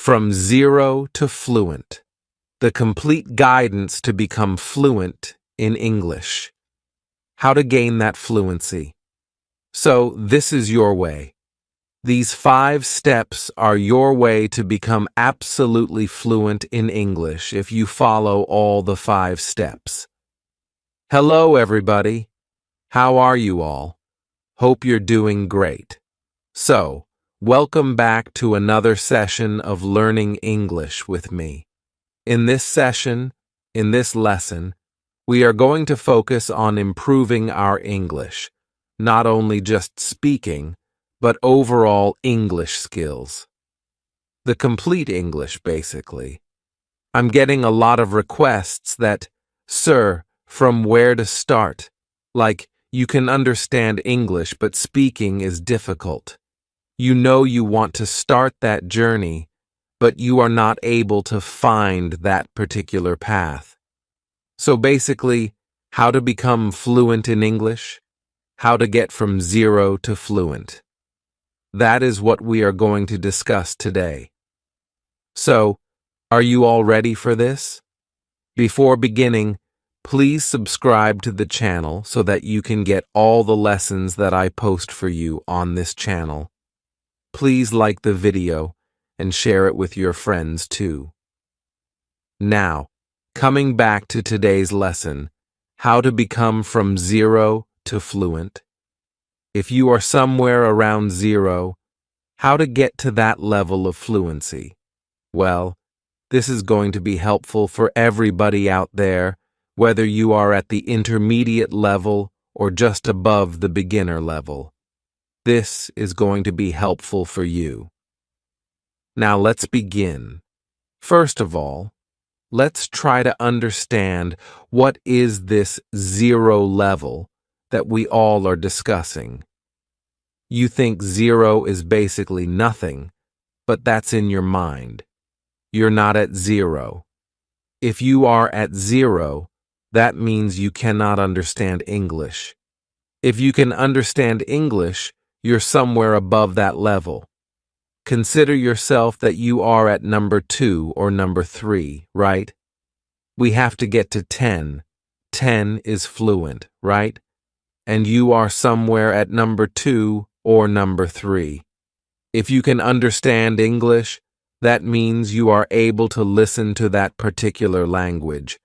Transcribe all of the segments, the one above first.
From Zero to Fluent, the complete guidance to become fluent in English. How to gain that fluency. So, this is your way. These 5 steps are your way to become absolutely fluent in English if you follow all the 5 steps. Hello, everybody. How are you all? Hope you're doing great. So, welcome back to another session of learning English with me. In this lesson, we are going to focus on improving our English, not only just speaking, but overall English skills. The complete English, basically. I'm getting a lot of requests that, "Sir, from where to start?" Like, you can understand English, but speaking is difficult. You know you want to start that journey, but you are not able to find that particular path. So basically, how to become fluent in English? How to get from zero to fluent. That is what we are going to discuss today. So, are you all ready for this? Before beginning, please subscribe to the channel so that you can get all the lessons that I post for you on this channel. Please like the video and share it with your friends too. Now, coming back to today's lesson, how to become from zero to fluent. If you are somewhere around zero, how to get to that level of fluency? Well, this is going to be helpful for everybody out there, whether you are at the intermediate level or just above the beginner level. This is going to be helpful for you. Now let's begin. First of all, let's try to understand what is this zero level that we all are discussing. You think zero is basically nothing, but that's in your mind. You're not at zero. If you are at zero, that means you cannot understand English. If you can understand English, you're somewhere above that level. Consider yourself that you are at number 2 or number 3, right? We have to get to 10. 10 is fluent, right? And you are somewhere at number 2 or number 3. If you can understand English, that means you are able to listen to that particular language.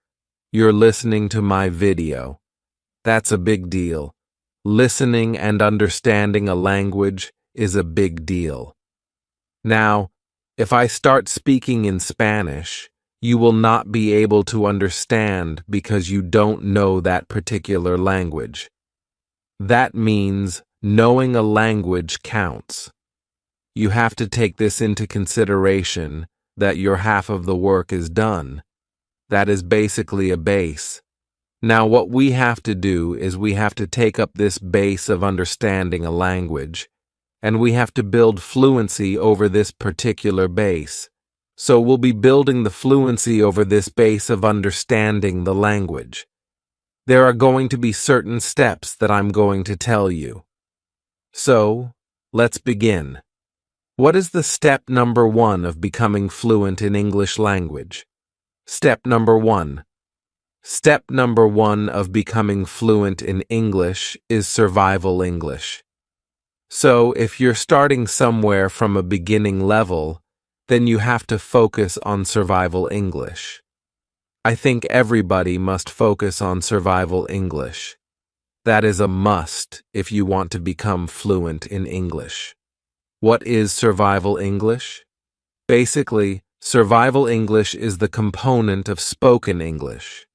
You're listening to my video. That's a big deal. Listening and understanding a language is a big deal. Now, if I start speaking in Spanish, you will not be able to understand because you don't know that particular language. That means knowing a language counts. You have to take this into consideration that your half of the work is done. That is basically a base. Now what we have to do is we have to take up this base of understanding a language, and we have to build fluency over this particular base. So we'll be building the fluency over this base of understanding the language. There are going to be certain steps that I'm going to tell you. So, let's begin. What is the step number 1 of becoming fluent in English language? Step number 1. Step number 1 of becoming fluent in English is survival English. So, if you're starting somewhere from a beginning level, then you have to focus on survival English. I think everybody must focus on survival English. That is a must if you want to become fluent in English. What is survival English? Basically, survival English is the component of spoken English.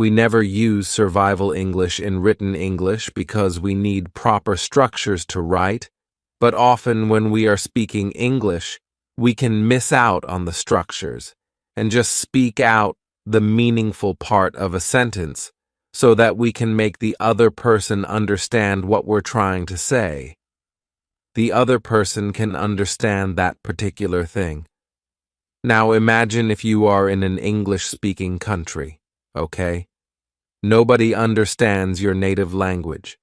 We never use survival English in written English because we need proper structures to write, but often when we are speaking English, we can miss out on the structures and just speak out the meaningful part of a sentence so that we can make the other person understand what we're trying to say. The other person can understand that particular thing. Now imagine if you are in an English-speaking country, okay? Nobody understands your native language.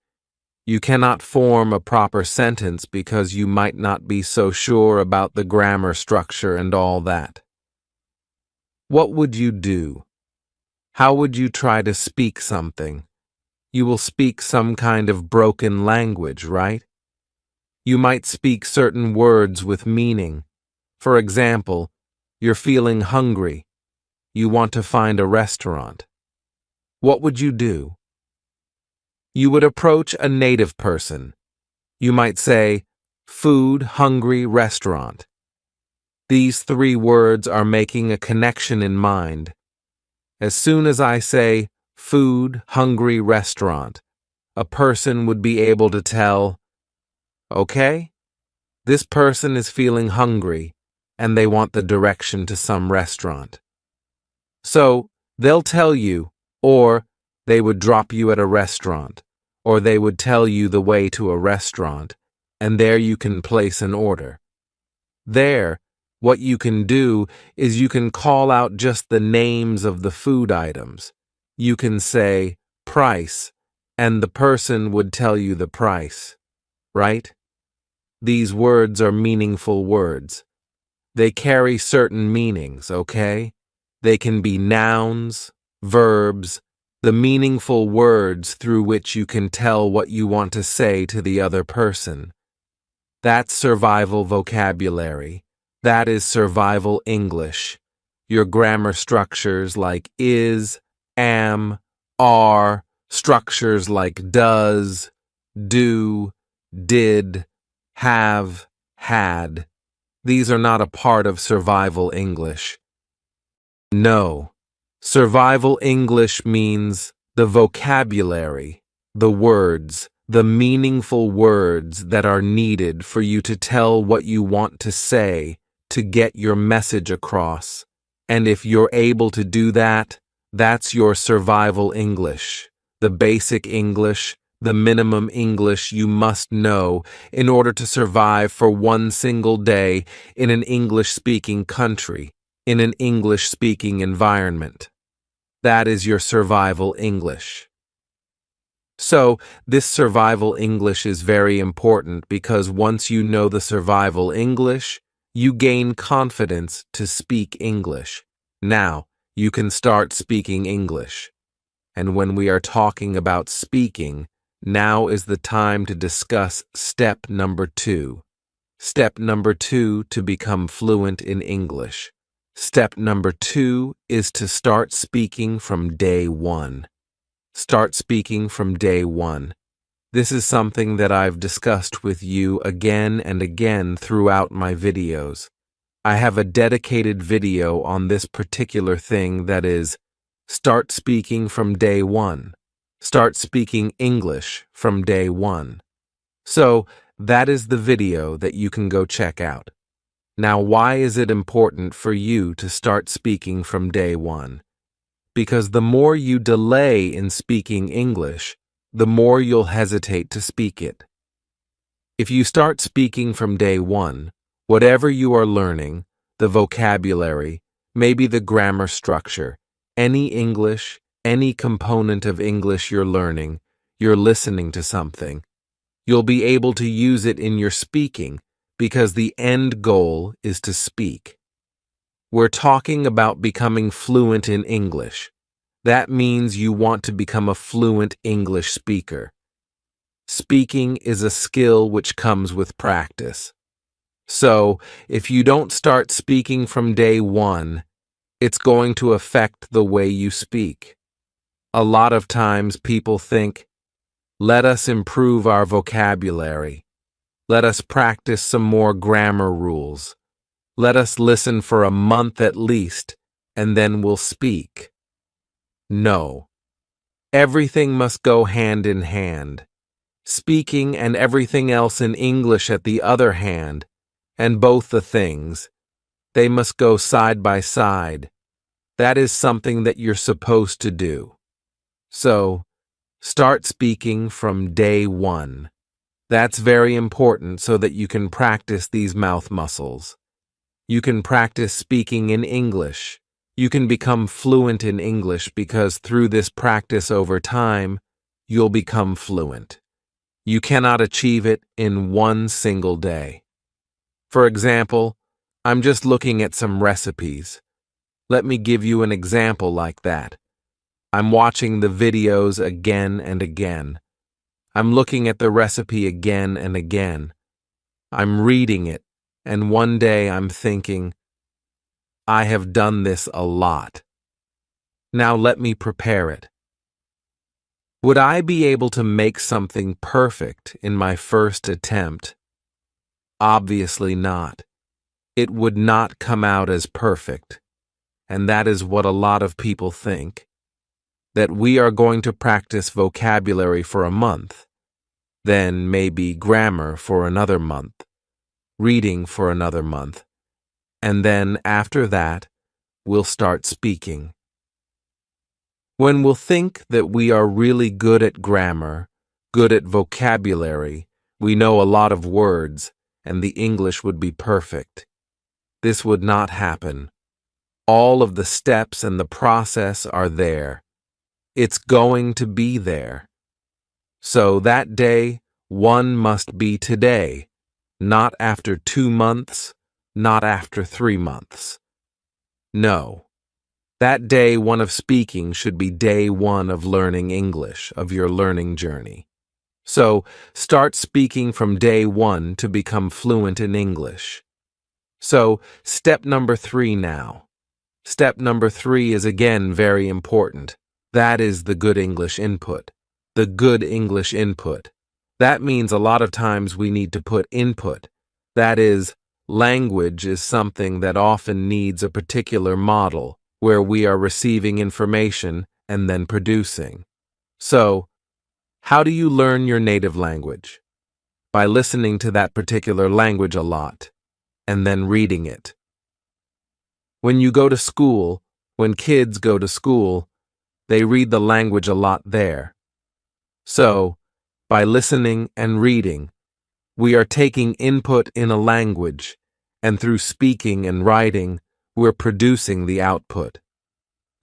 You cannot form a proper sentence because you might not be so sure about the grammar structure and all that. What would you do? How would you try to speak something? You will speak some kind of broken language, right? You might speak certain words with meaning. For example, you're feeling hungry. You want to find a restaurant. What would you do? You would approach a native person. You might say, food, hungry, restaurant. These three words are making a connection in mind. As soon as I say, food, hungry, restaurant, a person would be able to tell, okay, this person is feeling hungry and they want the direction to some restaurant. So they'll tell you, or they would drop you at a restaurant, or they would tell you the way to a restaurant, and there you can place an order. There, what you can do is you can call out just the names of the food items. You can say, price, and the person would tell you the price, right? These words are meaningful words. They carry certain meanings, okay? They can be nouns, verbs, the meaningful words through which you can tell what you want to say to the other person. That's survival vocabulary. That is survival English. Your grammar structures like is, am, are, structures like does, do, did, have, had. These are not a part of survival English. No. Survival English means the vocabulary, the words, the meaningful words that are needed for you to tell what you want to say, to get your message across. And if you're able to do that, that's your survival English, the basic English, the minimum English you must know in order to survive for one single day in an English-speaking country, in an English-speaking environment. That is your survival English. So, this survival English is very important because once you know the survival English, you gain confidence to speak English. Now, you can start speaking English. And when we are talking about speaking, now is the time to discuss step number 2. Step number 2 to become fluent in English. Step number 2 is to start speaking from day 1. Start speaking from day 1. This is something that I've discussed with you again and again throughout my videos. I have a dedicated video on this particular thing, that is, start speaking from day 1. Start speaking English from day 1. So, that is the video that you can go check out. Now, why is it important for you to start speaking from day 1? Because the more you delay in speaking English, the more you'll hesitate to speak it. If you start speaking from day 1, whatever you are learning, the vocabulary, maybe the grammar structure, any English, any component of English you're learning, you're listening to something, you'll be able to use it in your speaking because the end goal is to speak. We're talking about becoming fluent in English. That means you want to become a fluent English speaker. Speaking is a skill which comes with practice. So, if you don't start speaking from day 1, it's going to affect the way you speak. A lot of times people think, let us improve our vocabulary. Let us practice some more grammar rules. Let us listen for a month at least, and then we'll speak. No. Everything must go hand in hand. Speaking and everything else in English at the other hand, and both the things, they must go side by side. That is something that you're supposed to do. So, start speaking from day 1. That's very important so that you can practice these mouth muscles. You can practice speaking in English. You can become fluent in English because through this practice over time, you'll become fluent. You cannot achieve it in one single day. For example, I'm just looking at some recipes. Let me give you an example like that. I'm watching the videos again and again. I'm looking at the recipe again and again. I'm reading it, and one day I'm thinking, I have done this a lot. Now let me prepare it. Would I be able to make something perfect in my first attempt? Obviously not. It would not come out as perfect, and that is what a lot of people think. That we are going to practice vocabulary for a month, then maybe grammar for another month, reading for another month, and then after that, we'll start speaking. When we'll think that we are really good at grammar, good at vocabulary, we know a lot of words, and the English would be perfect. This would not happen. All of the steps and the process are there. It's going to be there. So that day, one must be today, not after 2 months, not after 3 months. No. That day one of speaking should be day one of learning English, of your learning journey. So start speaking from day one to become fluent in English. So step number 3 now. Step number 3 is again very important. That is the good English input. The good English input. That means a lot of times we need to put input. That is, language is something that often needs a particular model where we are receiving information and then producing. So, how do you learn your native language? By listening to that particular language a lot and then reading it. When you go to school, when kids go to school, they read the language a lot there. So, by listening and reading, we are taking input in a language, and through speaking and writing, we're producing the output.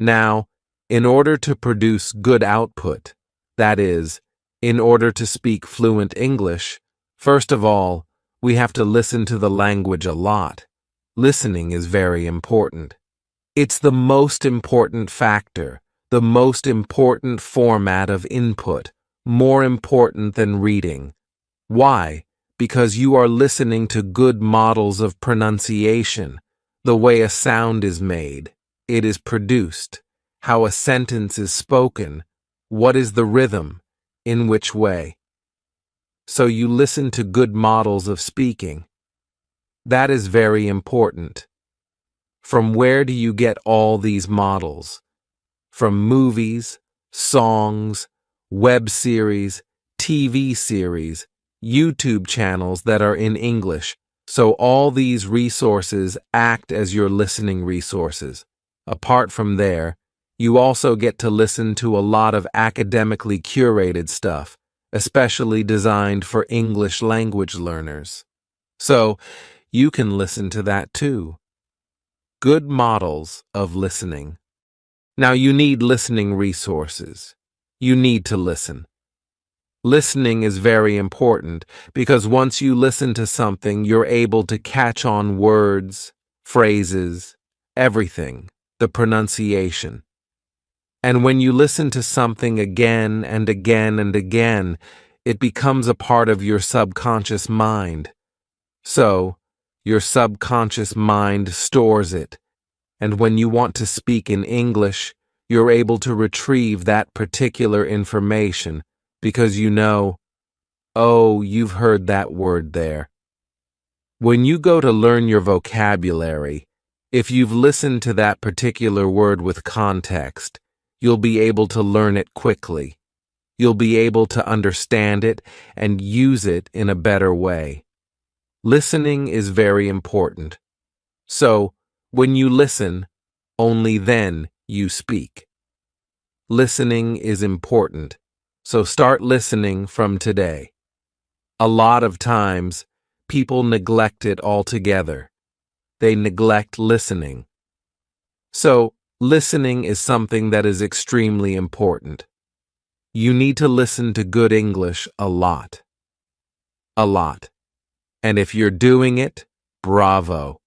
Now, in order to produce good output, that is, in order to speak fluent English, first of all, we have to listen to the language a lot. Listening is very important. It's the most important factor, the most important format of input, more important than reading. Why? Because you are listening to good models of pronunciation, the way a sound is made, it is produced, how a sentence is spoken, what is the rhythm, in which way. So you listen to good models of speaking. That is very important. From where do you get all these models? From movies, songs, web series, TV series, YouTube channels that are in English. So all these resources act as your listening resources. Apart from there, you also get to listen to a lot of academically curated stuff, especially designed for English language learners. So you can listen to that too. Good models of listening. Now you need listening resources. You need to listen. Listening is very important because once you listen to something, you're able to catch on words, phrases, everything, the pronunciation. And when you listen to something again and again and again, it becomes a part of your subconscious mind. So, your subconscious mind stores it, and when you want to speak in English, you're able to retrieve that particular information because you know, oh, you've heard that word there. When you go to learn your vocabulary, if you've listened to that particular word with context, you'll be able to learn it quickly. You'll be able to understand it and use it in a better way. Listening is very important. So, when you listen, only then you speak. Listening is important, so start listening from today. A lot of times, people neglect it altogether. They neglect listening. So, listening is something that is extremely important. You need to listen to good English a lot. a lot. And if you're doing it, bravo.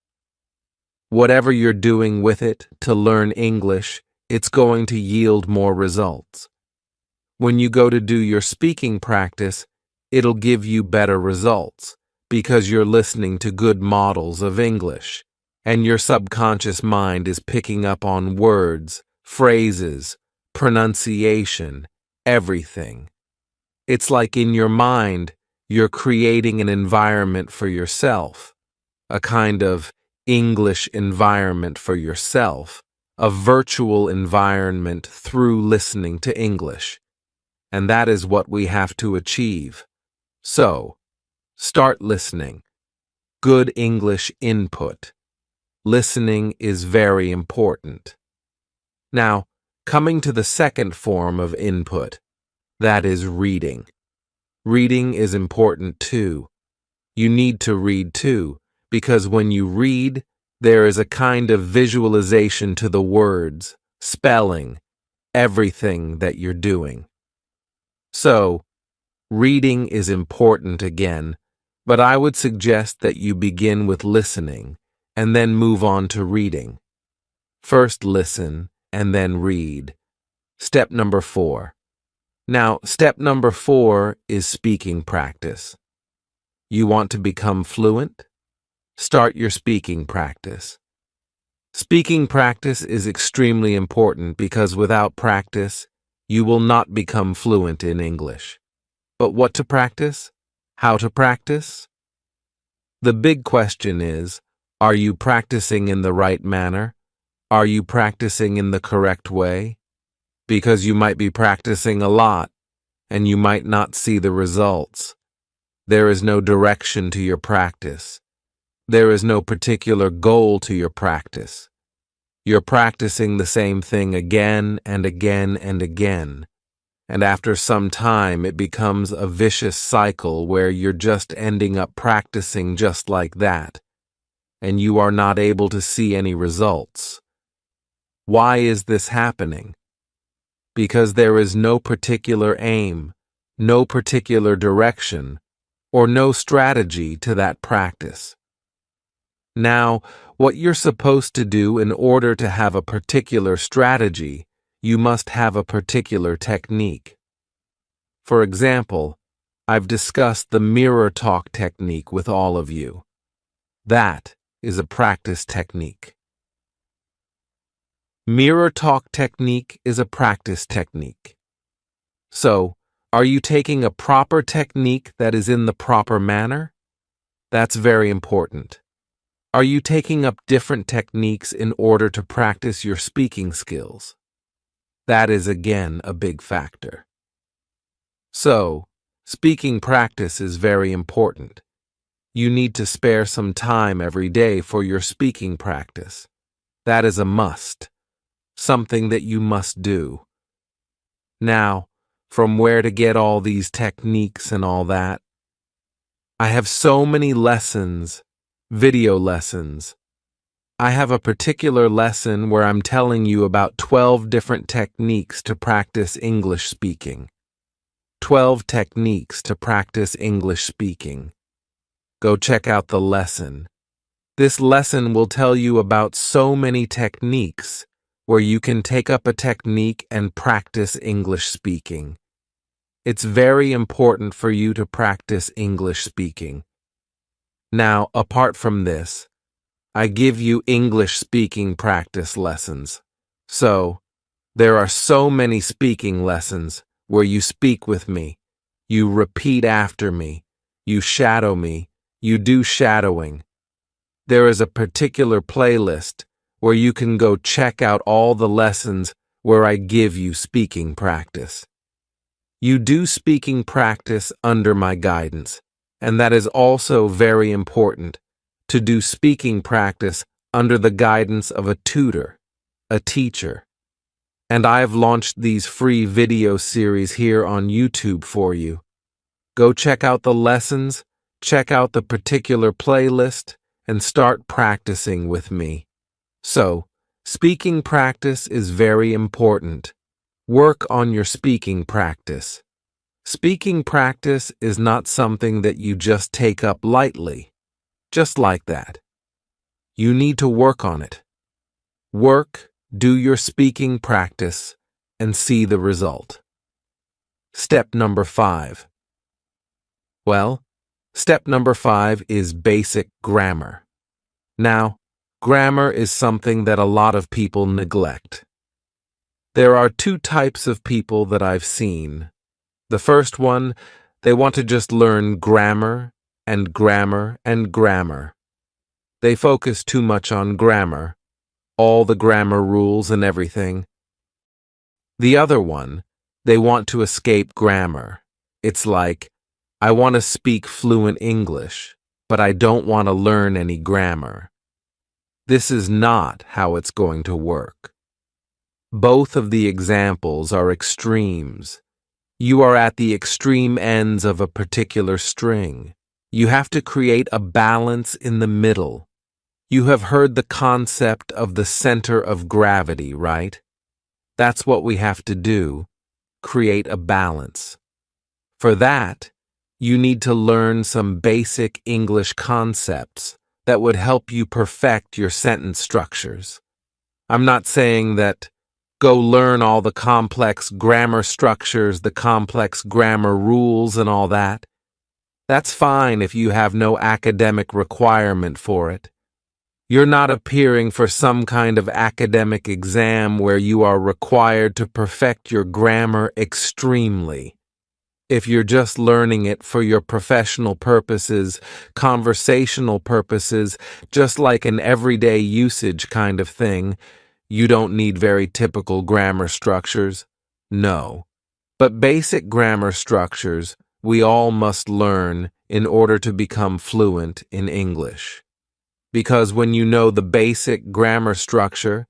Whatever you're doing with it to learn English, it's going to yield more results. When you go to do your speaking practice, it'll give you better results because you're listening to good models of English, and your subconscious mind is picking up on words, phrases, pronunciation, everything. It's like in your mind, you're creating an environment for yourself, a kind of English environment for yourself, a virtual environment through listening to English. And that is what we have to achieve. So, start listening. Good English input. Listening is very important. Now, coming to the second form of input, that is reading. Reading is important too. You need to read too, because when you read, there is a kind of visualization to the words, spelling, everything that you're doing. So, reading is important again, but I would suggest that you begin with listening and then move on to reading. First listen and then read. Step number 4. Now, step number 4 is speaking practice. You want to become fluent? Start your speaking practice. Speaking practice is extremely important because without practice, you will not become fluent in English. But what to practice? How to practice? The big question is, are you practicing in the right manner? Are you practicing in the correct way? Because you might be practicing a lot, and you might not see the results. There is no direction to your practice. There is no particular goal to your practice. You're practicing the same thing again and again and again. And after some time, it becomes a vicious cycle where you're just ending up practicing just like that, and you are not able to see any results. Why is this happening? Because there is no particular aim, no particular direction, or no strategy to that practice. Now, what you're supposed to do in order to have a particular strategy, you must have a particular technique. For example, I've discussed the mirror talk technique with all of you. That is a practice technique. Mirror talk technique is a practice technique. So, are you taking a proper technique that is in the proper manner? That's very important. Are you taking up different techniques in order to practice your speaking skills? That is again a big factor. So, speaking practice is very important. You need to spare some time every day for your speaking practice. That is a must. Something that you must do. Now, from where to get all these techniques and all that? I have so many lessons, video lessons. I have a particular lesson where I'm telling you about 12 different techniques to practice English speaking. 12 techniques to practice English speaking. Go check out the lesson. This lesson will tell you about so many techniques where you can take up a technique and practice English speaking. It's very important for you to practice English speaking. Now, apart from this, I give you English speaking practice lessons. So, there are so many speaking lessons where you speak with me, you repeat after me, you shadow me, you do shadowing. There is a particular playlist where you can go check out all the lessons where I give you speaking practice. You do speaking practice under my guidance, and that is also very important, to do speaking practice under the guidance of a tutor, a teacher. And I have launched these free video series here on YouTube for you. Go check out the lessons, check out the particular playlist, and start practicing with me. So, speaking practice is very important. Work on your speaking practice. Speaking practice is not something that you just take up lightly, just like that. You need to work on it. Work, do your speaking practice, and see the result. Step number 5. Well, step number 5 is basic grammar. Now, grammar is something that a lot of people neglect. There are 2 types of people that I've seen. The first one, they want to just learn grammar and grammar and grammar. They focus too much on grammar, all the grammar rules and everything. The other one, they want to escape grammar. It's like, I want to speak fluent English, but I don't want to learn any grammar. This is not how it's going to work. Both of the examples are extremes. You are at the extreme ends of a particular string. You have to create a balance in the middle. You have heard the concept of the center of gravity, right? That's what we have to do, create a balance. For that, you need to learn some basic English concepts that would help you perfect your sentence structures. I'm not saying that go learn all the complex grammar structures, the complex grammar rules and all that. That's fine if you have no academic requirement for it. You're not appearing for some kind of academic exam where you are required to perfect your grammar extremely. If you're just learning it for your professional purposes, conversational purposes, just like an everyday usage kind of thing, you don't need very typical grammar structures. No. But basic grammar structures we all must learn in order to become fluent in English. Because when you know the basic grammar structure,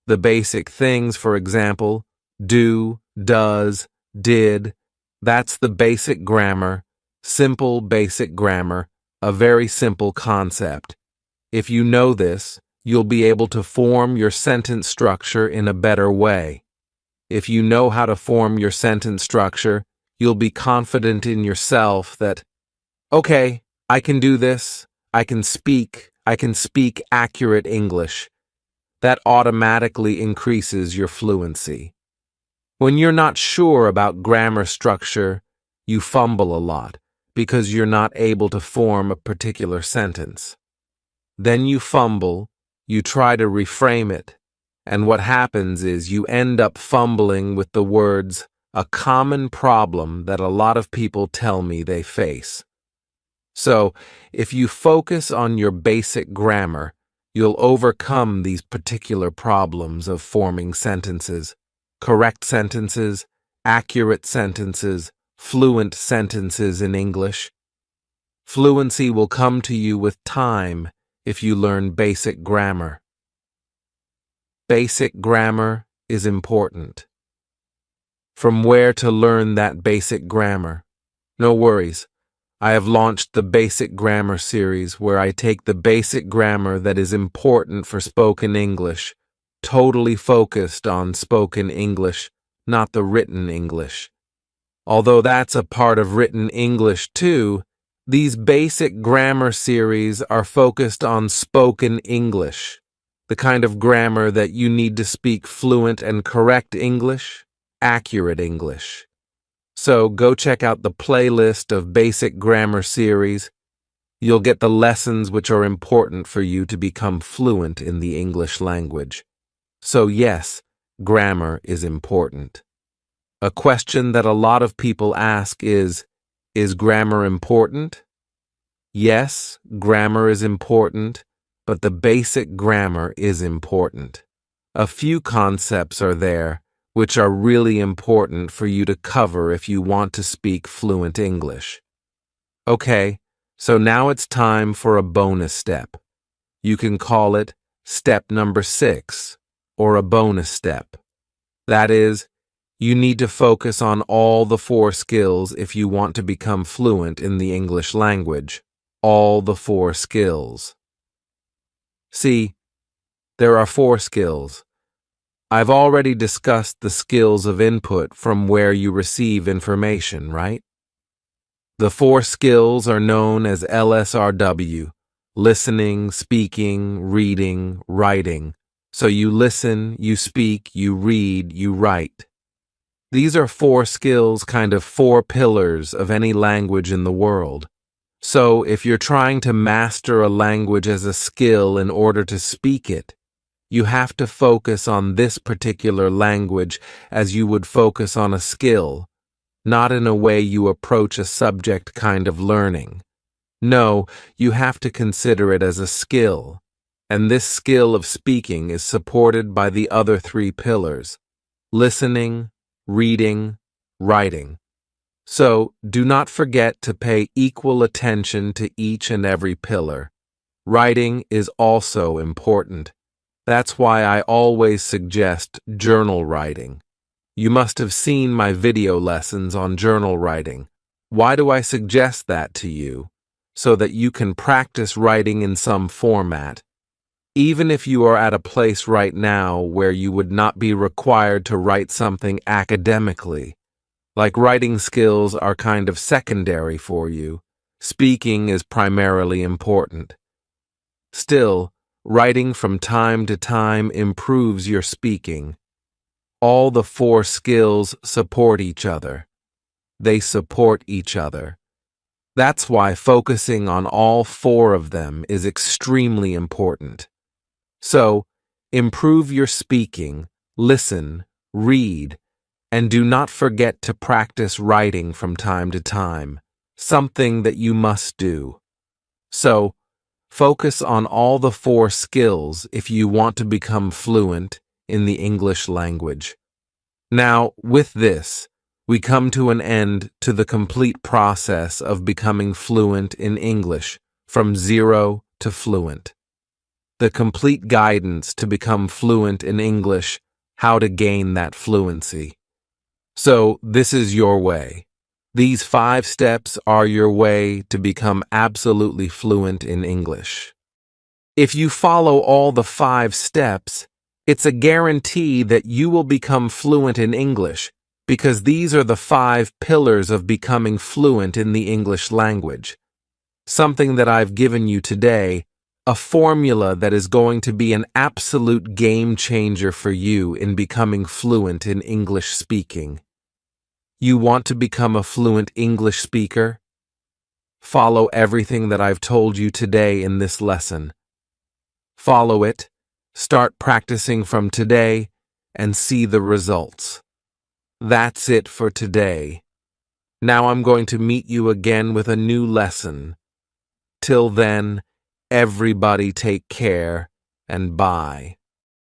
the basic things, for example, do, does, did, that's the basic grammar, simple basic grammar, a very simple concept. If you know this, you'll be able to form your sentence structure in a better way. If you know how to form your sentence structure, you'll be confident in yourself that, okay, I can do this, I can speak accurate English. That automatically increases your fluency. When you're not sure about grammar structure, you fumble a lot because you're not able to form a particular sentence. Then you fumble, you try to reframe it, and what happens is you end up fumbling with the words, a common problem that a lot of people tell me they face. So, if you focus on your basic grammar, you'll overcome these particular problems of forming sentences, correct sentences, accurate sentences, fluent sentences in English. Fluency will come to you with time if you learn basic grammar. Basic grammar is important. From where to learn that basic grammar? No worries. I have launched the Basic Grammar series where I take the basic grammar that is important for spoken English, totally focused on spoken English, not the written English. Although that's a part of written English too, these basic grammar series are focused on spoken English, the kind of grammar that you need to speak fluent and correct English, accurate English. So go check out the playlist of Basic Grammar series. You'll get the lessons which are important for you to become fluent in the English language. So yes, grammar is important. A question that a lot of people ask is grammar important? Yes, grammar is important, but the basic grammar is important. A few concepts are there which are really important for you to cover if you want to speak fluent English. Okay, so now it's time for a bonus step. You can call it step number 6, or a bonus step. That is, you need to focus on all the 4 skills if you want to become fluent in the English language. All the 4 skills. See, there are 4 skills. I've already discussed the skills of input from where you receive information, right? The four skills are known as LSRW: listening, speaking, reading, writing. So you listen, you speak, you read, you write. These are four skills, kind of four pillars of any language in the world. So if you're trying to master a language as a skill in order to speak it, you have to focus on this particular language as you would focus on a skill, not in a way you approach a subject kind of learning. No, you have to consider it as a skill, and this skill of speaking is supported by the other three pillars: listening, reading, writing. So, do not forget to pay equal attention to each and every pillar. Writing is also important. That's why I always suggest journal writing. You must have seen my video lessons on journal writing. Why do I suggest that to you? So that you can practice writing in some format. Even if you are at a place right now where you would not be required to write something academically, like writing skills are kind of secondary for you, speaking is primarily important. Still, writing from time to time improves your speaking. All the four skills support each other. They support each other. That's why focusing on all four of them is extremely important. So, improve your speaking, listen, read, and do not forget to practice writing from time to time, something that you must do. So, focus on all the four skills if you want to become fluent in the English language. Now, with this, we come to an end to the complete process of becoming fluent in English, from zero to fluent. The complete guidance to become fluent in English, how to gain that fluency. So, this is your way. These 5 steps are your way to become absolutely fluent in English. If you follow all the 5 steps, it's a guarantee that you will become fluent in English, because these are the 5 pillars of becoming fluent in the English language. Something that I've given you today, a formula that is going to be an absolute game changer for you in becoming fluent in English speaking. You want to become a fluent English speaker? Follow everything that I've told you today in this lesson. Follow it, start practicing from today, and see the results. That's it for today. Now I'm going to meet you again with a new lesson. Till then, everybody take care and bye.